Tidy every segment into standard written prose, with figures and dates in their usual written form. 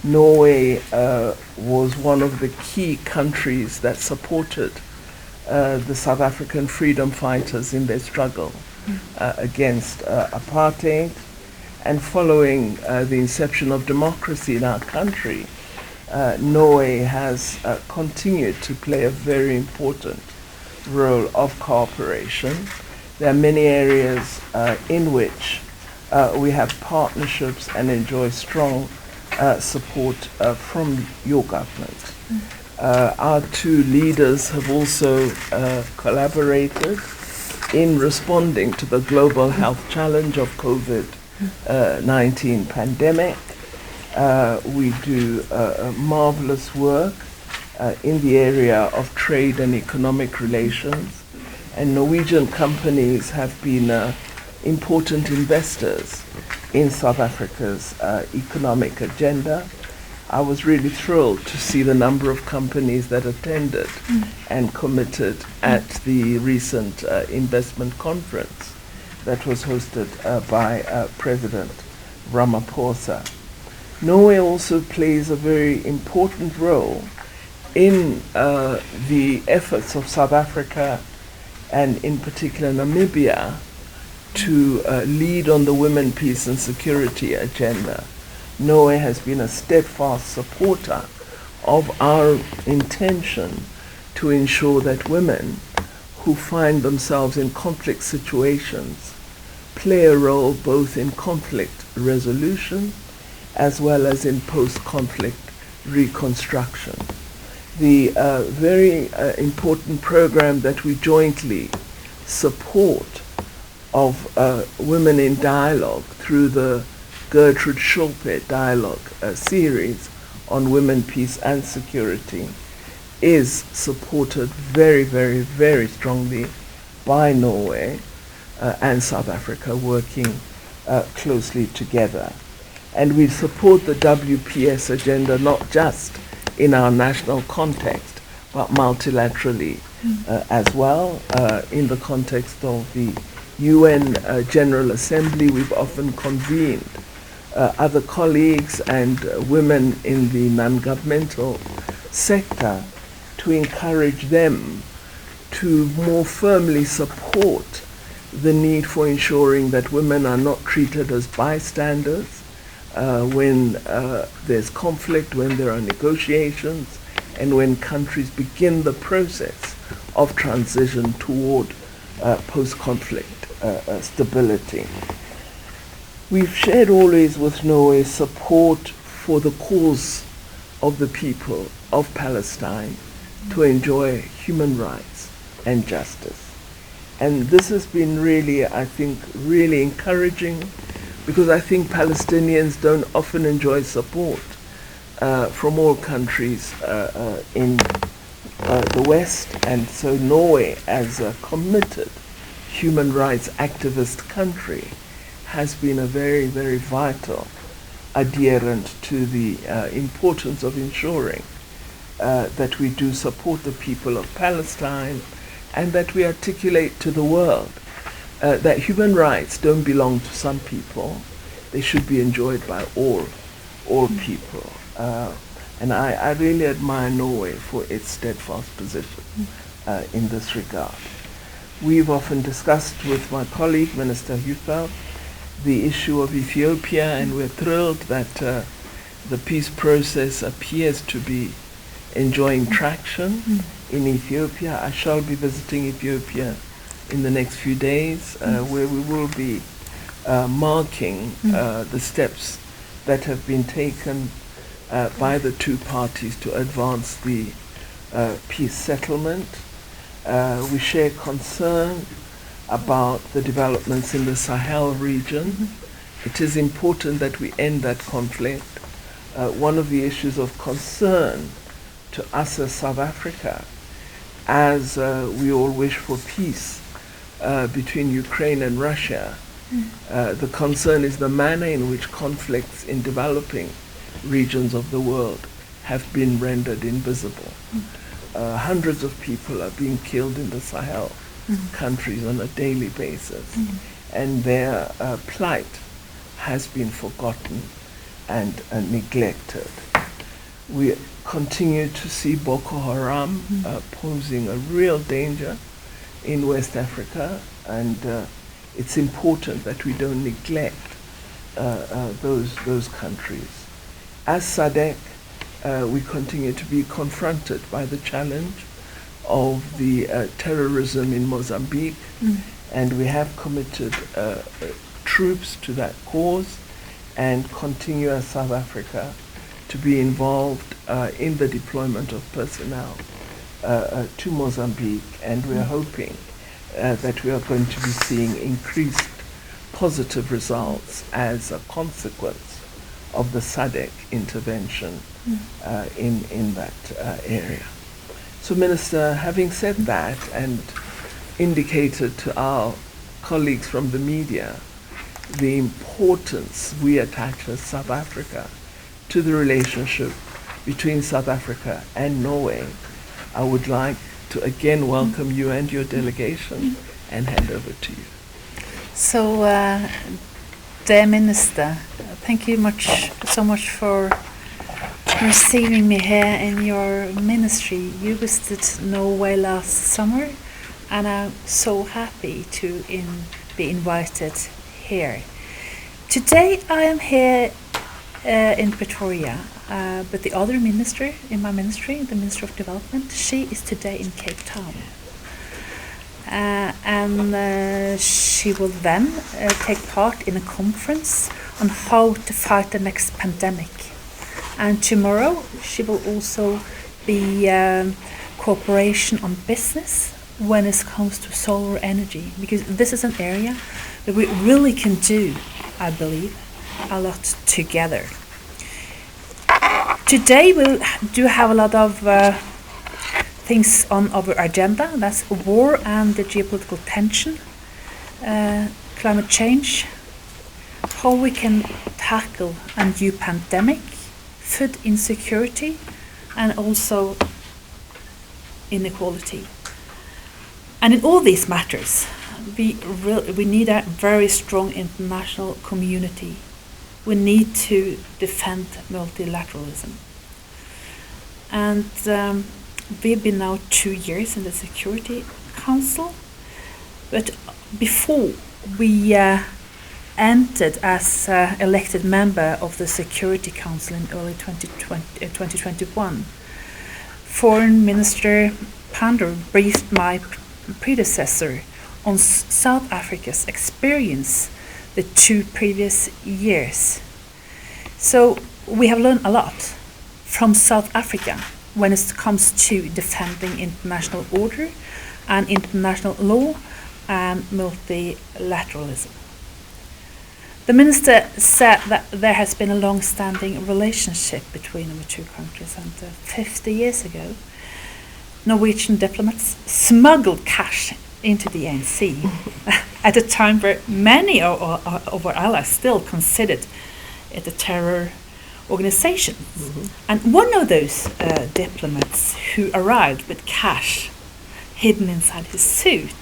Norway was one of the key countries that supported the South African freedom fighters in their struggle against apartheid. And following the inception of democracy in our country, Norway has continued to play a very important role of cooperation. There are many areas in which we have partnerships and enjoy strong support from your government. Our two leaders have also collaborated in responding to the global health challenge of COVID-19 pandemic. We do marvelous work in the area of trade and economic relations, and Norwegian companies have been important investors in South Africa's economic agenda. I was really thrilled to see the number of companies that attended and committed at the recent investment conference that was hosted by President Ramaphosa. Norway also plays a very important role in the efforts of South Africa and in particular Namibia to lead on the women, peace and security agenda. Norway has been a steadfast supporter of our intention to ensure that women who find themselves in conflict situations play a role both in conflict resolution as well as in post-conflict reconstruction. The very important program that we jointly support of Women in Dialogue through the Gertrude Schulpe Dialogue series on women, peace and security is supported very, very, very strongly by Norway and South Africa working closely together. And we support the WPS agenda not just in our national context, but multilaterally as well. In the context of the UN General Assembly, we've often convened other colleagues and women in the non-governmental sector to encourage them to more firmly support the need for ensuring that women are not treated as bystanders when there's conflict, when there are negotiations, and when countries begin the process of transition toward post-conflict stability. We've shared always with Norway support for the cause of the people of Palestine to enjoy human rights and justice. And this has been really, I think, really encouraging, because I think Palestinians don't often enjoy support from all countries in the West. And so Norway, as a committed human rights activist country, has been a very, very vital adherent to the importance of ensuring that we do support the people of Palestine, and that we articulate to the world that human rights don't belong to some people. They should be enjoyed by all people. And I really admire Norway for its steadfast position in this regard. We've often discussed with my colleague, Minister Huitfeldt, the issue of Ethiopia, and we're thrilled that the peace process appears to be enjoying traction in Ethiopia. I shall be visiting Ethiopia in the next few days, where we will be marking the steps that have been taken by the two parties to advance the peace settlement. We share concern about the developments in the Sahel region. It is important that we end that conflict. One of the issues of concern to us as South Africa, as we all wish for peace between Ukraine and Russia, the concern is the manner in which conflicts in developing regions of the world have been rendered invisible. Hundreds of people are being killed in the Sahel countries on a daily basis, and their plight has been forgotten and neglected. We continue to see Boko Haram posing a real danger in West Africa, and it's important that we don't neglect those countries. As SADC, we continue to be confronted by the challenge of the terrorism in Mozambique, and we have committed troops to that cause and continue as South Africa to be involved in the deployment of personnel to Mozambique, and we are hoping that we are going to be seeing increased positive results as a consequence of the SADC intervention in that area. So, Minister, having said that and indicated to our colleagues from the media the importance we attach as South Africa to the relationship between South Africa and Norway, I would like to again welcome you and your delegation and hand over to you. So, dear Minister, thank you so much for receiving me here in your ministry. You visited Norway last summer, and I'm so happy to be invited here. Today I am here in Pretoria, but the other minister in my ministry, the Minister of Development, she is today in Cape Town. And she will then take part in a conference on how to fight the next pandemic. And tomorrow she will also be cooperation on business when it comes to solar energy, because this is an area that we really can do, I believe, a lot together. Today we do have a lot of things on our agenda. That's war and the geopolitical tension, climate change, how we can tackle a new pandemic, food insecurity, and also inequality. And in all these matters, we need a very strong international community. We need to defend multilateralism. And we've been now 2 years in the Security Council, but before we entered as elected member of the Security Council in early 2021, Foreign Minister Pandor briefed my predecessor on South Africa's experience the 2 previous years. So we have learned a lot from South Africa when it comes to defending international order and international law and multilateralism. The minister said that there has been a long-standing relationship between the 2 countries, and 50 years ago, Norwegian diplomats smuggled cash into the ANC at a time where many of our allies still considered it a terror organization. And one of those diplomats who arrived with cash hidden inside his suit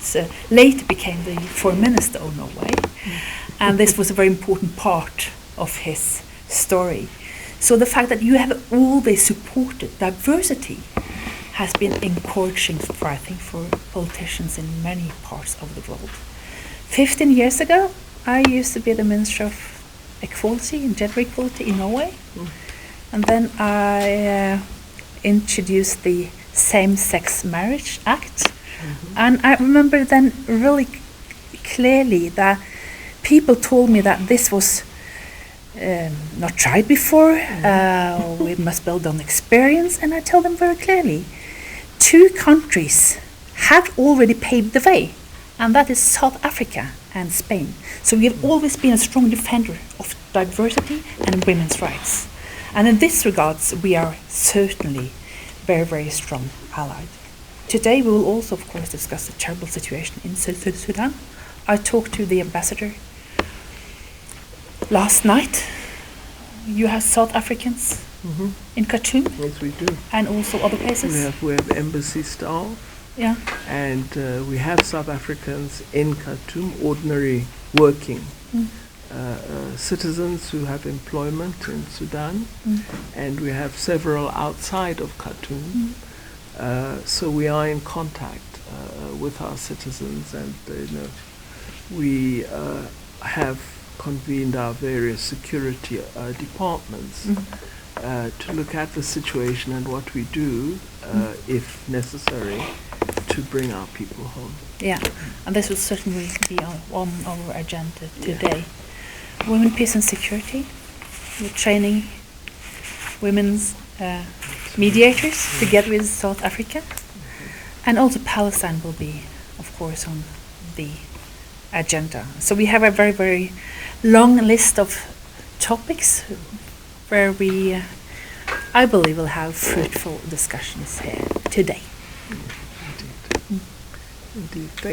later became the foreign minister of Norway. And this was a very important part of his story. So the fact that you have always supported diversity has been encouraging for politicians in many parts of the world. 15 years ago, I used to be the Minister of Equality and Gender Equality in Norway. And then I introduced the Same-Sex Marriage Act. And I remember then really clearly that people told me that this was not tried before, we must build on experience, and I tell them very clearly, 2 countries have already paved the way, and that is South Africa and Spain. So we have always been a strong defender of diversity and women's rights. And in this regards, we are certainly very, very strong allies. Today we will also, of course, discuss the terrible situation in Sudan. I talked to the ambassador last night. You have South Africans in Khartoum. Yes, we do. And also other places. We have embassy staff. Yeah. And we have South Africans in Khartoum, ordinary working citizens who have employment in Sudan, and we have several outside of Khartoum. So we are in contact with our citizens, and we have convened our various security departments to look at the situation and what we do, if necessary, to bring our people home. Yeah, and this will certainly be on our agenda today. Women, peace and security. We're training women's mediators together with South Africa. And also Palestine will be, of course, on the agenda. So we have a very, very long list of topics where we, I believe, will have fruitful discussions here today. Indeed. Indeed. Thank